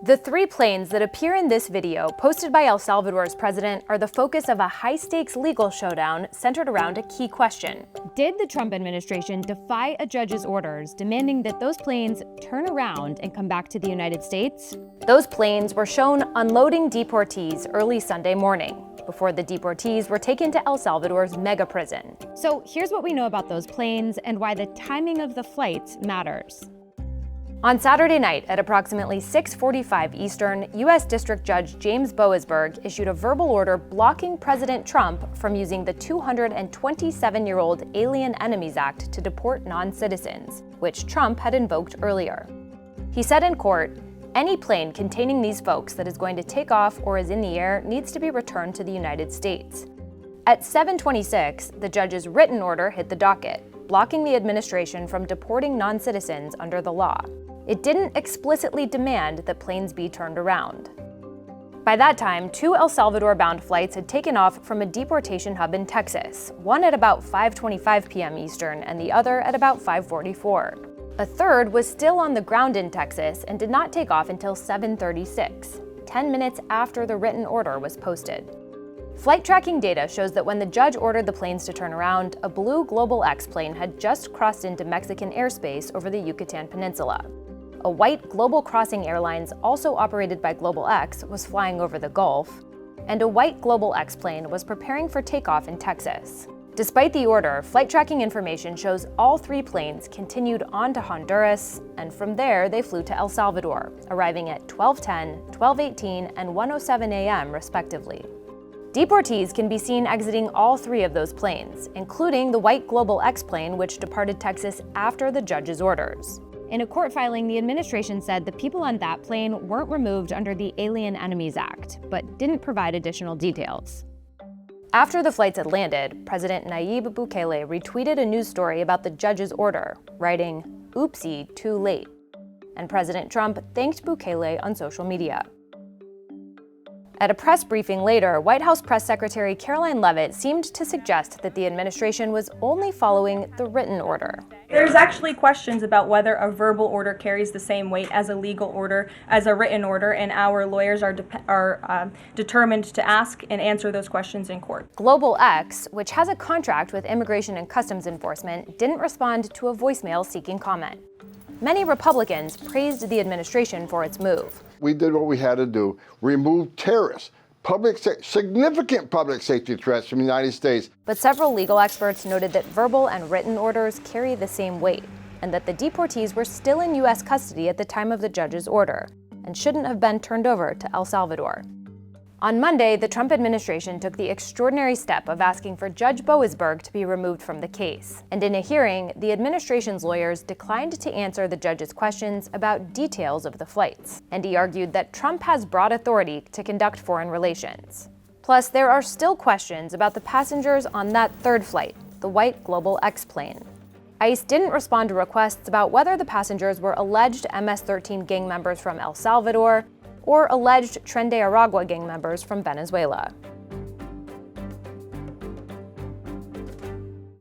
The three planes that appear in this video, posted by El Salvador's president, are the focus of a high-stakes legal showdown centered around a key question. Did the Trump administration defy a judge's orders demanding that those planes turn around and come back to the United States? Those planes were shown unloading deportees early Sunday morning, before the deportees were taken to El Salvador's mega prison. So here's what we know about those planes and why the timing of the flights matters. On Saturday night at approximately 6:45 Eastern, U.S. District Judge James Boasberg issued a verbal order blocking President Trump from using the 227-year-old Alien Enemies Act to deport non-citizens, which Trump had invoked earlier. He said in court, "Any plane containing these folks that is going to take off or is in the air needs to be returned to the United States." At 7:26, the judge's written order hit the docket, blocking the administration from deporting non-citizens under the law. It didn't explicitly demand that planes be turned around. By that time, 2 El Salvador-bound flights had taken off from a deportation hub in Texas, one at about 5:25 p.m. Eastern and the other at about 5:44. A third was still on the ground in Texas and did not take off until 7:36, 10 minutes after the written order was posted. Flight tracking data shows that when the judge ordered the planes to turn around, a blue Global X plane had just crossed into Mexican airspace over the Yucatan Peninsula. A white Global Crossing Airlines, also operated by Global X, was flying over the Gulf, and a white Global X plane was preparing for takeoff in Texas. Despite the order, flight tracking information shows all 3 planes continued on to Honduras, and from there they flew to El Salvador, arriving at 12:10, 12:18, and 1:07 a.m. respectively. Deportees can be seen exiting all 3 of those planes, including the white Global X plane, which departed Texas after the judge's orders. In a court filing, the administration said the people on that plane weren't removed under the Alien Enemies Act, but didn't provide additional details. After the flights had landed, President Nayib Bukele retweeted a news story about the judge's order, writing, "Oopsie, too late." And President Trump thanked Bukele on social media. At a press briefing later, White House Press Secretary Caroline Leavitt seemed to suggest that the administration was only following the written order. There's actually questions about whether a verbal order carries the same weight as a legal order as a written order, and our lawyers are determined to ask and answer those questions in court. Global X, which has a contract with Immigration and Customs Enforcement, didn't respond to a voicemail seeking comment. Many Republicans praised the administration for its move. We did what we had to do, remove terrorists, significant public safety threats from the United States. But several legal experts noted that verbal and written orders carry the same weight, and that the deportees were still in U.S. custody at the time of the judge's order, and shouldn't have been turned over to El Salvador. On Monday, the Trump administration took the extraordinary step of asking for Judge Boasberg to be removed from the case. And in a hearing, the administration's lawyers declined to answer the judge's questions about details of the flights. And he argued that Trump has broad authority to conduct foreign relations. Plus, there are still questions about the passengers on that third flight, the white Global X plane. ICE didn't respond to requests about whether the passengers were alleged MS-13 gang members from El Salvador or alleged Tren de Aragua gang members from Venezuela.